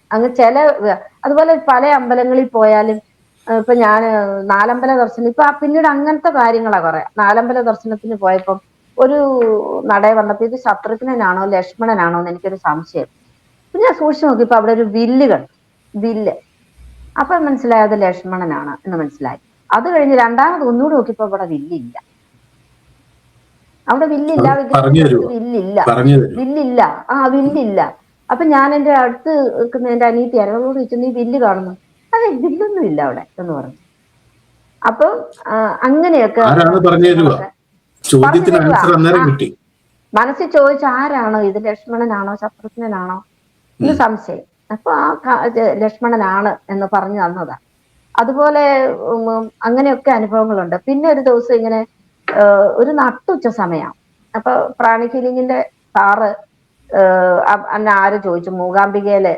അതുപോലെ പല അമ്പലങ്ങളിൽ പോയാലും, ഇപ്പൊ ഞാൻ നാലമ്പല ദർശനം, ഇപ്പൊ പിന്നീട് അങ്ങനത്തെ കാര്യങ്ങളാ കുറെ. നാലമ്പല ദർശനത്തിന് പോയപ്പം ഒരു നട വന്നപ്പോ ഇത് ശത്രുഘ്നനാണോ ലക്ഷ്മണനാണോ എന്ന് എനിക്കൊരു സംശയം. ഞാൻ സൂക്ഷിച്ചു നോക്കിയപ്പോ അവിടെ ഒരു വില്ല്. അപ്പൊ മനസ്സിലായി അത് ലക്ഷ്മണനാണ് എന്ന് മനസ്സിലായി. അത് കഴിഞ്ഞ് രണ്ടാമത് ഒന്നുകൂടി നോക്കിയപ്പോ അവിടെ വില്ലില്ല. അവിടെ വില്ലില്ല, വില്ലില്ല. വില്ലില്ല. അപ്പൊ ഞാൻ എന്റെ അടുത്ത് നിൽക്കുന്ന എന്റെ അനിയത്തിയായിരുന്നു, അവളോട് ചോദിച്ചു, നീ വില്ല് കാണുന്നു? അതെ, വില്ലൊന്നും ഇല്ല അവിടെ എന്ന് പറഞ്ഞു. അപ്പൊ അങ്ങനെയൊക്കെ മനസ്സിൽ ചോദിച്ച ആരാണോ ഇത്, ലക്ഷ്മണനാണോ ശത്രുഘ്നനാണോ എന്ന് സംശയം. അപ്പൊ ലക്ഷ്മണനാണ് എന്ന് പറഞ്ഞു തന്നതാ. അതുപോലെ അങ്ങനെയൊക്കെ അനുഭവങ്ങളുണ്ട്. പിന്നെ ഒരു ദിവസം ഇങ്ങനെ ഒരു നട്ടുച്ച സമയം, അപ്പൊ പ്രാണി ഹീലിങ്ങിന്റെ സാറ് അന്ന് ആര് ചോദിച്ചു മൂകാംബികയില്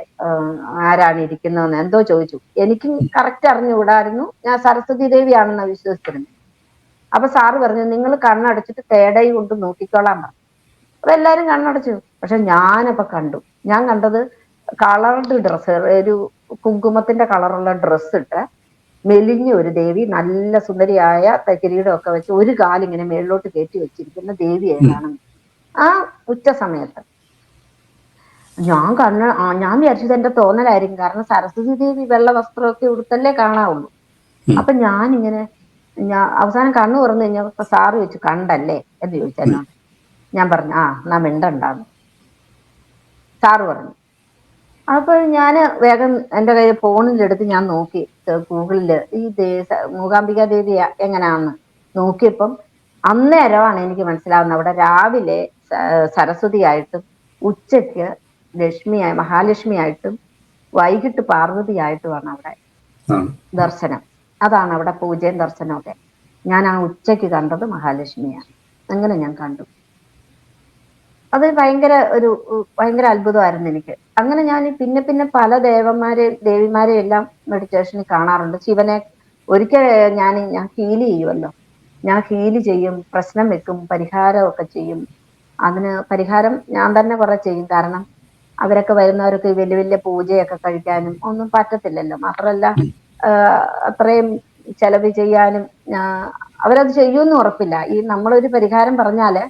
ആരാണ് ഇരിക്കുന്നതെന്ന് എന്തോ ചോദിച്ചു. എനിക്കും കറക്റ്റ് അറിഞ്ഞുകൂടായിരുന്നു. ഞാൻ സരസ്വതി ദേവിയാണെന്ന് വിശ്വസിച്ചിരുന്നു. അപ്പൊ സാറ് പറഞ്ഞു നിങ്ങൾ കണ്ണടച്ചിട്ട് തേടൈ കൊണ്ട് നോക്കിക്കോളാൻ പറഞ്ഞു. അപ്പൊ എല്ലാരും കണ്ണടച്ചു. പക്ഷെ ഞാനപ്പൊ കണ്ടു. ഞാൻ കണ്ടത് കളർഡ് ഡ്രസ്സ്, ഒരു കുങ്കുമത്തിന്റെ കളറുള്ള ഡ്രസ്സ് ഇട്ട് മെലിഞ്ഞ ഒരു ദേവി, നല്ല സുന്ദരിയായ കിരീടമൊക്കെ വെച്ച് ഒരു കാലിങ്ങനെ മേളിലോട്ട് കയറ്റി വെച്ചിരിക്കുന്ന ദേവിയായി കാണുന്നു ആ ഉച്ച സമയത്ത്. ഞാൻ വിചാരിച്ചത് എന്റെ തോന്നലായിരിക്കും, കാരണം സരസ്വതി ദേവി വെള്ള വസ്ത്രമൊക്കെ ഉടുത്തല്ലേ കാണാവുള്ളൂ. അപ്പൊ ഞാനിങ്ങനെ അവസാനം കണ്ണു തുറന്നു കഴിഞ്ഞപ്പോ സാറ് ചോദിച്ചു കണ്ടല്ലേ എന്ന് ചോദിച്ചു എന്നോട്. ഞാൻ പറഞ്ഞു എന്നാ മിണ്ടണ്ടാന്ന് സാറ് പറഞ്ഞു. അപ്പൊ ഞാന് വേഗം എന്റെ കയ്യിൽ ഫോണിലെടുത്ത് ഞാൻ നോക്കി ഗൂഗിളില് ഈ മൂകാംബിക ദേവി എങ്ങനെയാണെന്ന് നോക്കിയപ്പം അന്നേരമാണ് എനിക്ക് മനസ്സിലാവുന്നത് അവിടെ രാവിലെ സരസ്വതിയായിട്ടും ഉച്ചയ്ക്ക് മഹാലക്ഷ്മിയായിട്ടും വൈകിട്ട് പാർവതിയായിട്ടുമാണ് അവിടെ ദർശനം. അതാണ് അവിടെ പൂജയും ദർശനമൊക്കെ. ഞാൻ ആ ഉച്ചയ്ക്ക് കണ്ടത് മഹാലക്ഷ്മിയാണ്. അങ്ങനെ ഞാൻ കണ്ടു. അത് ഭയങ്കര അത്ഭുതമായിരുന്നു എനിക്ക്. അങ്ങനെ ഞാൻ പിന്നെ പല ദേവിമാരെയും എല്ലാം മെഡിറ്റേഷനിൽ കാണാറുണ്ട്. ശിവനെ ഒരിക്കൽ ഞാൻ ഹീൽ ചെയ്യുമല്ലോ, ഞാൻ ഹീൽ ചെയ്യും, പ്രശ്നം വെക്കും, പരിഹാരമൊക്കെ ചെയ്യും. അതിന് പരിഹാരം ഞാൻ തന്നെ കുറെ ചെയ്യും. കാരണം അവരൊക്കെ വരുന്നവർക്ക് വലിയ വലിയ പൂജയൊക്കെ കഴിക്കാനും ഒന്നും പറ്റത്തില്ലല്ലോ. മാത്രമല്ല അത്രയും ചെലവ് ചെയ്യാനും അവരത് ചെയ്യുമെന്ന് ഉറപ്പില്ല. ഈ നമ്മളൊരു പരിഹാരം പറഞ്ഞാല്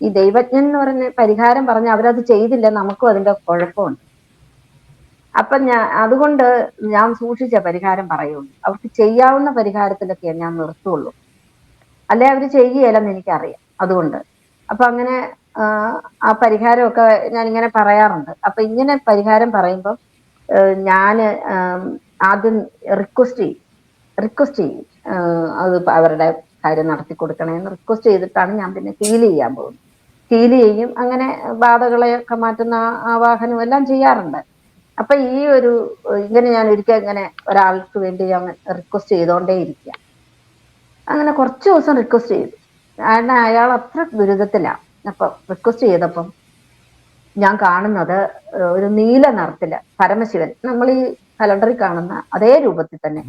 ഈ ദൈവജ്ഞൻ എന്ന് പറഞ്ഞ പരിഹാരം പറഞ്ഞ അവരത് ചെയ്തില്ല, നമുക്കും അതിന്റെ കുഴപ്പമുണ്ട്. അപ്പൊ അതുകൊണ്ട് ഞാൻ സൂക്ഷിച്ച പരിഹാരം പറയുള്ളൂ. അവർക്ക് ചെയ്യാവുന്ന പരിഹാരത്തിലൊക്കെ ഞാൻ നിർത്തുള്ളൂ, അല്ലെ അവര് ചെയ്യുകയില്ലെന്ന് എനിക്കറിയാം. അതുകൊണ്ട് അപ്പൊ അങ്ങനെ ആ പരിഹാരമൊക്കെ ഞാൻ ഇങ്ങനെ പറയാറുണ്ട്. അപ്പൊ ഇങ്ങനെ പരിഹാരം പറയുമ്പോൾ ഞാന് ആദ്യം റിക്വസ്റ്റ് ചെയ്യും അത് അവരുടെ കാര്യം നടത്തി കൊടുക്കണേന്ന് റിക്വസ്റ്റ് ചെയ്തിട്ടാണ് ഞാൻ പിന്നെ ഹീൽ ചെയ്യാൻ പോകുന്നത്. ഹീൽ ചെയ്യും, അങ്ങനെ ബാധകളെയൊക്കെ മാറ്റുന്ന ആവാഹനം എല്ലാം ചെയ്യാറുണ്ട്. അപ്പൊ ഇങ്ങനെ ഞാൻ ഒരിക്കൽ ഇങ്ങനെ ഒരാൾക്ക് വേണ്ടി ഞാൻ റിക്വസ്റ്റ് ചെയ്തോണ്ടേ ഇരിക്കുക. അങ്ങനെ കുറച്ച് ദിവസം റിക്വസ്റ്റ് ചെയ്തു. കാരണം അയാൾ അത്ര ദുരിതത്തിലാണ്. അപ്പൊ റിക്വസ്റ്റ് ചെയ്തപ്പം ഞാൻ കാണുന്നത് ഒരു നീല നിറത്തില് പരമശിവൻ, നമ്മൾ ഈ കലണ്ടറിൽ കാണുന്ന അതേ രൂപത്തിൽ തന്നെ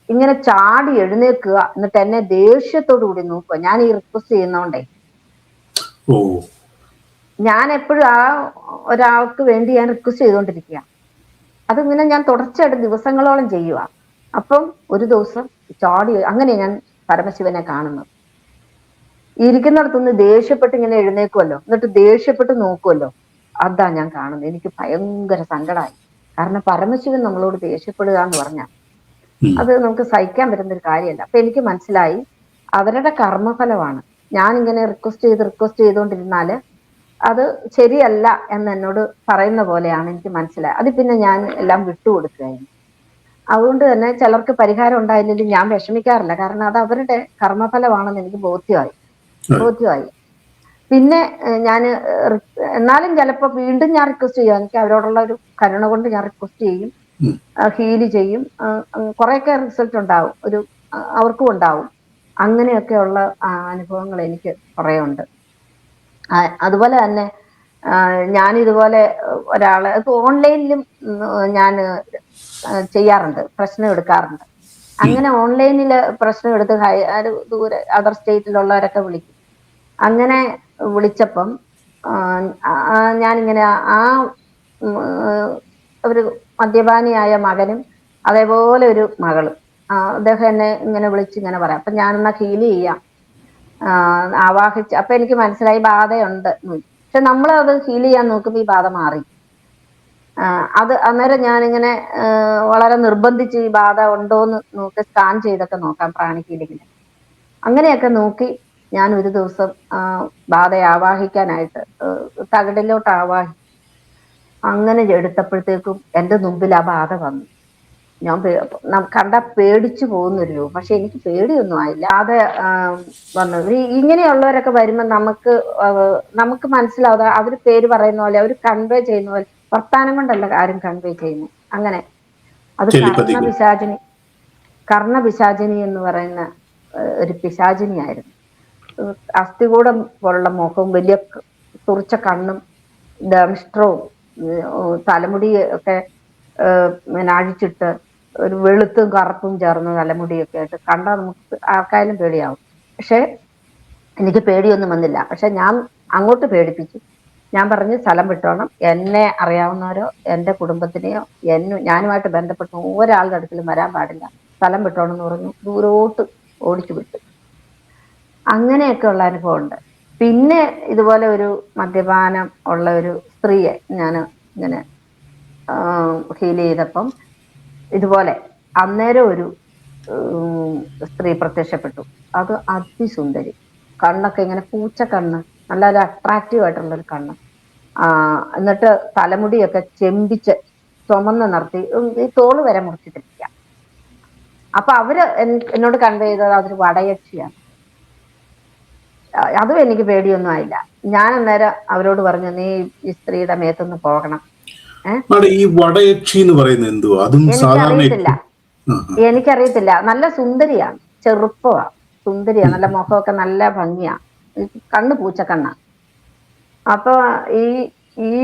ഇങ്ങനെ ചാടി എഴുന്നേൽക്കുക, എന്നിട്ട് എന്നെ ദേഷ്യത്തോടു കൂടി നോക്കുക. ഞാൻ ഈ റിക്വസ്റ്റ് ചെയ്യുന്നോണ്ടേ ഞാൻ എപ്പോഴും ആ ഒരാൾക്ക് വേണ്ടി ഞാൻ റിക്വസ്റ്റ് ചെയ്തുകൊണ്ടിരിക്കുക. അതിങ്ങനെ ഞാൻ തുടർച്ചയായിട്ട് ദിവസങ്ങളോളം ചെയ്യുക. അപ്പം ഒരു ദിവസം ചാടി, അങ്ങനെ ഞാൻ പരമശിവനെ കാണുന്നത്. ഇരിക്കുന്നിടത്തുനിന്ന് ദേഷ്യപ്പെട്ട് ഇങ്ങനെ എഴുന്നേക്കുമല്ലോ, എന്നിട്ട് ദേഷ്യപ്പെട്ട് നോക്കുമല്ലോ, അതാ ഞാൻ കാണുന്നത്. എനിക്ക് ഭയങ്കര സങ്കടമായി. കാരണം പരമശിവൻ നമ്മളോട് ദേഷ്യപ്പെടുക എന്ന് പറഞ്ഞാൽ അത് നമുക്ക് സഹിക്കാൻ പറ്റുന്ന ഒരു കാര്യമല്ല. അപ്പൊ എനിക്ക് മനസ്സിലായി അവരുടെ കർമ്മഫലമാണ്. ഞാൻ ഇങ്ങനെ റിക്വസ്റ്റ് ചെയ്തുകൊണ്ടിരുന്നാല് അത് ശരിയല്ല എന്ന് എന്നോട് പറയുന്ന പോലെയാണ് എനിക്ക് മനസ്സിലായത്. അത് പിന്നെ ഞാൻ എല്ലാം വിട്ടുകൊടുക്കുകയായിരുന്നു. അതുകൊണ്ട് തന്നെ ചിലർക്ക് പരിഹാരം ഉണ്ടായില്ലെങ്കിൽ ഞാൻ വിഷമിക്കാറില്ല, കാരണം അത് അവരുടെ കർമ്മഫലമാണെന്ന് എനിക്ക് ബോധ്യമായി. പിന്നെ ഞാൻ എന്നാലും ചിലപ്പോൾ വീണ്ടും ഞാൻ റിക്വസ്റ്റ് ചെയ്യും. എനിക്ക് അവരോടുള്ള ഒരു കരുണ കൊണ്ട് ഞാൻ റിക്വസ്റ്റ് ചെയ്യും, ഹീൽ ചെയ്യും. കുറെയൊക്കെ റിസൾട്ട് ഉണ്ടാവും, അവർക്കും ഉണ്ടാവും. അങ്ങനെയൊക്കെയുള്ള അനുഭവങ്ങൾ എനിക്ക് കുറേ ഉണ്ട്. അതുപോലെ തന്നെ ഞാനിതുപോലെ ഒരാളെ ഓൺലൈനിലും ഞാൻ ചെയ്യാറുണ്ട്, പ്രശ്നം എടുക്കാറുണ്ട്. അങ്ങനെ ഓൺലൈനിൽ പ്രശ്നം എടുത്ത് ദൂരെ അതർ സ്റ്റേറ്റിലുള്ളവരൊക്കെ വിളിക്കും. അങ്ങനെ വിളിച്ചപ്പം ഞാനിങ്ങനെ ഒരു മദ്യപാനിയായ മകനും അതേപോലെ ഒരു മകളും അദ്ദേഹം എന്നെ ഇങ്ങനെ വിളിച്ച് ഇങ്ങനെ പറയാം. അപ്പൊ ഞാനെന്നാ ഹീൽ ചെയ്യാം ആവാഹിച്ച്. അപ്പൊ എനിക്ക് മനസ്സിലായി ബാധയുണ്ട്. പക്ഷെ നമ്മൾ അത് ഹീൽ ചെയ്യാൻ നോക്കുമ്പോൾ ഈ ബാധ മാറി. അത് അന്നേരം ഞാനിങ്ങനെ വളരെ നിർബന്ധിച്ച് ഈ ബാധ ഉണ്ടോന്ന് നോക്കി സ്കാൻ ചെയ്തൊക്കെ നോക്കാം പ്രാണിക്കീലിങ്ങനെ. അങ്ങനെയൊക്കെ നോക്കി ഞാൻ ഒരു ദിവസം ബാധയെ ആവാഹിക്കാനായിട്ട് തകിടിലോട്ട് അങ്ങനെ എടുത്തപ്പോഴത്തേക്കും എൻ്റെ മുമ്പിൽ ആ ബാധ വന്നു. ഞാൻ കണ്ട പേടിച്ചു പോകുന്നൊരു രൂപം. പക്ഷെ എനിക്ക് പേടിയൊന്നും ആയില്ല. അത് വന്നു. ഇങ്ങനെയുള്ളവരൊക്കെ വരുമ്പോൾ നമുക്ക് മനസ്സിലാവുക അവർ പേര് പറയുന്ന പോലെ, അവർ കൺവേ ചെയ്യുന്ന പോലെ, വർത്താനം കൊണ്ടല്ല ആരും കൺവേ ചെയ്യുന്നു. അങ്ങനെ അത് കർണപിശാചിനി എന്ന് പറയുന്ന ഒരു പിശാചിനിയായിരുന്നു. അസ്ഥികൂടം പോലുള്ള മുഖവും വലിയ തുറിച്ച കണ്ണും ദംഷ്ട്രവും തലമുടി ഒക്കെ പിന്നെ അഴിച്ചിട്ട് ഒരു വെളുത്തും കറുപ്പും ചേർന്ന് തലമുടിയൊക്കെ ആയിട്ട് കണ്ടാൽ നമുക്ക് ആർക്കായാലും പേടിയാവും. പക്ഷെ എനിക്ക് പേടിയൊന്നും വന്നില്ല. പക്ഷെ ഞാൻ അങ്ങോട്ട് പേടിപ്പിച്ചു. ഞാൻ പറഞ്ഞു സ്ഥലം വിട്ടോണം, എന്നെ അറിയാവുന്നവരോ എൻ്റെ കുടുംബത്തിനെയോ ഞാനുമായിട്ട് ബന്ധപ്പെട്ട ഒരാളുടെ അടുക്കലും വരാൻ പാടില്ല, സ്ഥലം വിട്ടോണം എന്ന് പറഞ്ഞു. ദൂരോട്ട് ഓടിച്ചു വിട്ടു. അങ്ങനെയൊക്കെ ഉള്ള അനുഭവം ഉണ്ട്. പിന്നെ ഇതുപോലെ ഒരു മദ്യപാനം ഉള്ള ഒരു സ്ത്രീയെ ഞാൻ ഇങ്ങനെ ഹീൽ ചെയ്തപ്പം ഇതുപോലെ അന്നേരം ഒരു സ്ത്രീ പ്രത്യക്ഷപ്പെട്ടു. അത് അതിസുന്ദരി, കണ്ണൊക്കെ ഇങ്ങനെ പൂച്ചക്കണ്ണ്, നല്ലൊരു അട്രാക്റ്റീവ് ആയിട്ടുള്ളൊരു കണ്ണ്. എന്നിട്ട് തലമുടിയൊക്കെ ചെമ്പിച്ച് ചുമന്ന് നിർത്തി, ഈ തോള് വരെ മുറിച്ചിട്ടിരിക്കുക. അപ്പൊ അവര് എന്നോട് കൺവേ ചെയ്തത് അതൊരു വടയക്ഷിയാണ്. അതും എനിക്ക് പേടിയൊന്നും ആയില്ല. ഞാൻ അന്നേരം അവരോട് പറഞ്ഞു, നീ ഈ സ്ത്രീയുടെ മേത്തൊന്ന് പോകണം. ഈ വടയക്ഷി എന്ന് പറയുന്നത് എന്തുവാ? അതും എനിക്കറിയത്തില്ല. നല്ല സുന്ദരിയാണ്, ചെറുപ്പമാ, സുന്ദരിയാ, നല്ല മുഖമൊക്കെ നല്ല ഭംഗിയാ, കണ്ണ് പൂച്ചക്കണ്ണ. അപ്പൊ ഈ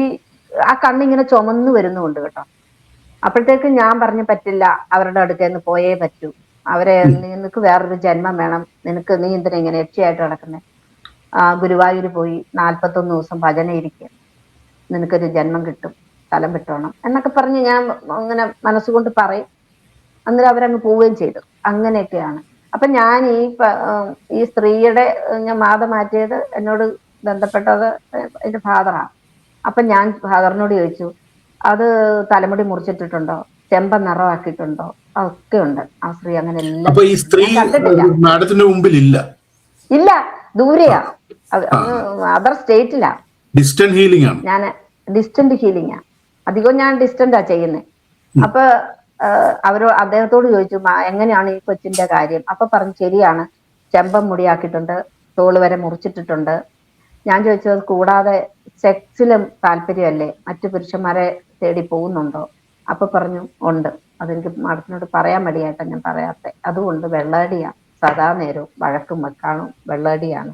ആ കണ്ണിങ്ങനെ ചുമന്ന് വരുന്നുണ്ട് കേട്ടോ. അപ്പോഴത്തേക്ക് ഞാൻ പറഞ്ഞു, പറ്റില്ല, അവരുടെ അടുത്തേന്ന് പോയേ പറ്റൂ. നിനക്ക് വേറൊരു ജന്മം വേണം, നീ എന്തിനാ ഇങ്ങനെ യക്ഷിയായിട്ട് നടക്കുന്നത്? ഗുരുവായൂർ പോയി 41 ദിവസം ഭജന ഇരിക്കുക, നിനക്കൊരു ജന്മം കിട്ടും, സ്ഥലം വിട്ടോണം എന്നൊക്കെ പറഞ്ഞ് ഞാൻ അങ്ങനെ മനസ്സുകൊണ്ട് പറയും. അന്നേരം അവരങ്ങ് പോവുകയും ചെയ്തു. അങ്ങനെയൊക്കെയാണ്. അപ്പൊ ഞാൻ ഈ സ്ത്രീയുടെ ഞാൻ മാത മാറ്റിയത് എന്നോട് ബന്ധപ്പെട്ടത് എന്റെ ഫാദറാണ്. അപ്പൊ ഞാൻ ഫാദറിനോട് ചോദിച്ചു, അത് തലമുടി മുറിച്ചിട്ടിട്ടുണ്ടോ, ചെമ്പ നിറമാക്കിയിട്ടുണ്ടോ? അതൊക്കെ ഉണ്ട്. ആ സ്ത്രീ അങ്ങനെ എല്ലാം കണ്ടിട്ടില്ല. ഇല്ല, ദൂരെയാ, അതർ സ്റ്റേറ്റിലാ. ഡിസ്റ്റന്റ് ഹീലിംഗ് ആണ്. ഞാൻ ഡിസ്റ്റന്റ് ഹീലിംഗാ, അധികവും ഞാൻ ഡിസ്റ്റന്റാ ചെയ്യുന്നത്. അപ്പൊ അദ്ദേഹത്തോട് ചോദിച്ചു, എങ്ങനെയാണ് ഈ കൊച്ചിന്റെ കാര്യം? അപ്പൊ പറഞ്ഞു, ശരിയാണ്, ചെമ്പം മുടിയാക്കിയിട്ടുണ്ട്, തോള് വരെ മുറിച്ചിട്ടിട്ടുണ്ട്. ഞാൻ ചോദിച്ചത് കൂടാതെ സെക്സിലും താല്പര്യമല്ലേ, മറ്റു പുരുഷന്മാരെ തേടി പോകുന്നുണ്ടോ? അപ്പൊ പറഞ്ഞു, ഉണ്ട്. അതെനിക്ക് മാഡത്തിനോട് പറയാൻ മടിയായിട്ടാ ഞാൻ പറയാത്തെ. അതുകൊണ്ട് വെള്ളയടിയാ, സദാ നേരവും വഴക്കും വെക്കാണും വെള്ളയടിയാണ്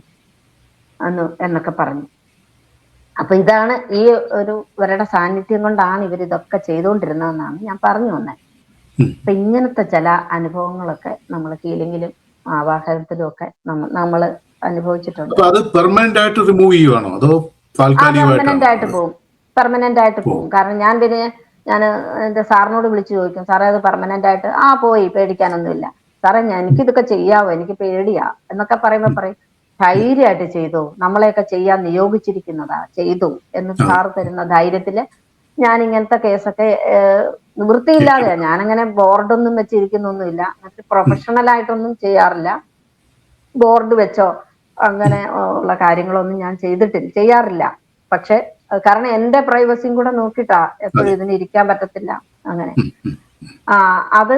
എന്നൊക്കെ പറഞ്ഞു. അപ്പൊ ഇതാണ് ഈ ഇവരുടെ സാന്നിധ്യം കൊണ്ടാണ് ഇവരിതൊക്കെ ചെയ്തുകൊണ്ടിരുന്നതെന്നാണ് ഞാൻ പറഞ്ഞു വന്നത്. അപ്പൊ ഇങ്ങനത്തെ ചില അനുഭവങ്ങളൊക്കെ നമ്മൾ ഹീലിംഗിലും ആവാഹനത്തിലും ഒക്കെ നമ്മൾ അനുഭവിച്ചിട്ടുണ്ട്. അത് പെർമനന്റ് ആയിട്ട് റിമൂവ് ചെയ്യുവാണോ അതോ പെർമനന്റ് ആയിട്ട് പോകും. കാരണം ഞാൻ എന്റെ സാറിനോട് വിളിച്ചു ചോദിക്കും, സാറേ അത് പെർമനന്റ് ആയിട്ട്? പോയി, പേടിക്കാനൊന്നുമില്ല സാറേ, എനിക്കിതൊക്കെ ചെയ്യാവോ, എനിക്ക് പേടിയാ എന്നൊക്കെ പറയുമ്പോ പറയും, ധൈര്യമായിട്ട് ചെയ്തു, നമ്മളെയൊക്കെ ചെയ്യാൻ നിയോഗിച്ചിരിക്കുന്നതാ, ചെയ്തു എന്ന് സാറ് തരുന്ന ധൈര്യത്തില് ഞാൻ ഇങ്ങനത്തെ കേസൊക്കെ നിവൃത്തിയില്ലാതെയാ. ഞാനങ്ങനെ ബോർഡൊന്നും വെച്ചിരിക്കുന്നൊന്നുമില്ല, മറ്റു പ്രൊഫഷണൽ ആയിട്ടൊന്നും ചെയ്യാറില്ല. ബോർഡ് വെച്ചോ അങ്ങനെ ഉള്ള കാര്യങ്ങളൊന്നും ഞാൻ ചെയ്യാറില്ല. പക്ഷെ കാരണം എന്റെ പ്രൈവസിയും കൂടെ നോക്കിയിട്ടാ എപ്പോഴും ഇതിന് ഇരിക്കാൻ പറ്റത്തില്ല അങ്ങനെ. അത്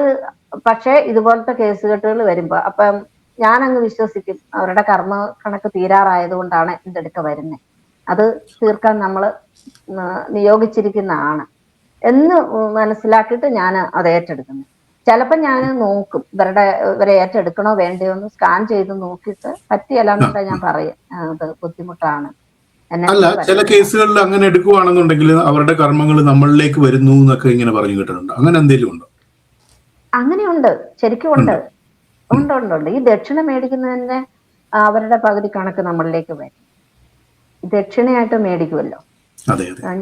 പക്ഷെ ഇതുപോലത്തെ കേസുകെട്ടുകൾ വരുമ്പോ അപ്പം ഞാനങ്ങ് വിശ്വസിക്കും, അവരുടെ കർമ്മ കണക്ക് തീരാറായത് കൊണ്ടാണ് എൻ്റെ അടുക്ക വരുന്നത്, അത് തീർക്കാൻ നമ്മൾ നിയോഗിച്ചിരിക്കുന്നതാണ് എന്ന് മനസ്സിലാക്കിയിട്ട് ഞാൻ അത് ഏറ്റെടുക്കുന്നു. ചിലപ്പോൾ ഞാൻ നോക്കും, ഇവരെ ഏറ്റെടുക്കണോ വേണ്ടയോ എന്ന് സ്കാൻ ചെയ്ത് നോക്കിയിട്ട് പറ്റിയല്ലാന്നുണ്ടെങ്കിൽ ഞാൻ പറയും, അത് ബുദ്ധിമുട്ടാണ്. അല്ല, ചില കേസുകളിൽ അങ്ങനെ എടുക്കുവാണെന്നുണ്ടെങ്കിൽ അവരുടെ കർമ്മങ്ങൾ നമ്മളിലേക്ക് വരുന്നു എന്നൊക്കെ ഇങ്ങനെ പറഞ്ഞു കേട്ടിട്ടുണ്ട്. അങ്ങനെ എന്തെങ്കിലും ഉണ്ടോ? അങ്ങനെയുണ്ട്, ശരിക്കും ഉണ്ട്. ഈ ദക്ഷിണ മേടിക്കുന്നതിന്റെ അവരുടെ പകുതി കണക്ക് നമ്മളിലേക്ക് വരും. ദക്ഷിണയായിട്ട് മേടിക്കുമല്ലോ.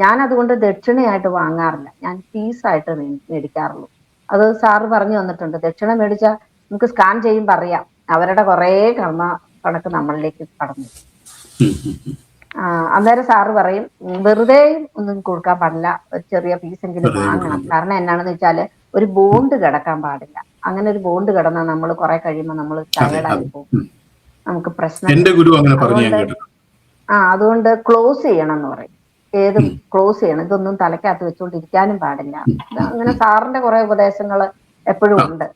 ഞാൻ അതുകൊണ്ട് ദക്ഷിണയായിട്ട് വാങ്ങാറില്ല, ഞാൻ ഫീസായിട്ട് മേടിക്കാറുള്ളൂ. അത് സാറ് പറഞ്ഞു തന്നിട്ടുണ്ട്, ദക്ഷിണ മേടിച്ചാൽ നമുക്ക് സ്കാൻ ചെയ്യുമ്പോൾ അറിയാം അവരുടെ കുറേ കർമ്മ കണക്ക് നമ്മളിലേക്ക് കടന്നു. അന്നേരം സാറ് പറയും, വെറുതെ ഒന്നും കൊടുക്കാൻ പാടില്ല, ഒരു ചെറിയ ഫീസെങ്കിലും വാങ്ങണം. കാരണം എന്നാണെന്ന് വെച്ചാല് ഒരു ബോണ്ട് കിടക്കാൻ പാടില്ല. അങ്ങനെ ഒരു ബോണ്ട് കിടന്നാൽ നമ്മൾ കുറെ കഴിയുമ്പോൾ നമ്മൾ ടയർഡായി പോകും, നമുക്ക് പ്രശ്നം. അതുകൊണ്ട് ക്ലോസ് ചെയ്യണം എന്ന് പറയും, ഏതും ക്ലോസ് ചെയ്യണം. ഇതൊന്നും തലക്കകത്ത് വെച്ചുകൊണ്ടിരിക്കാനും പാടില്ല. അങ്ങനെ സാറിന്റെ കുറെ ഉപദേശങ്ങൾ എപ്പോഴും ഉണ്ട്.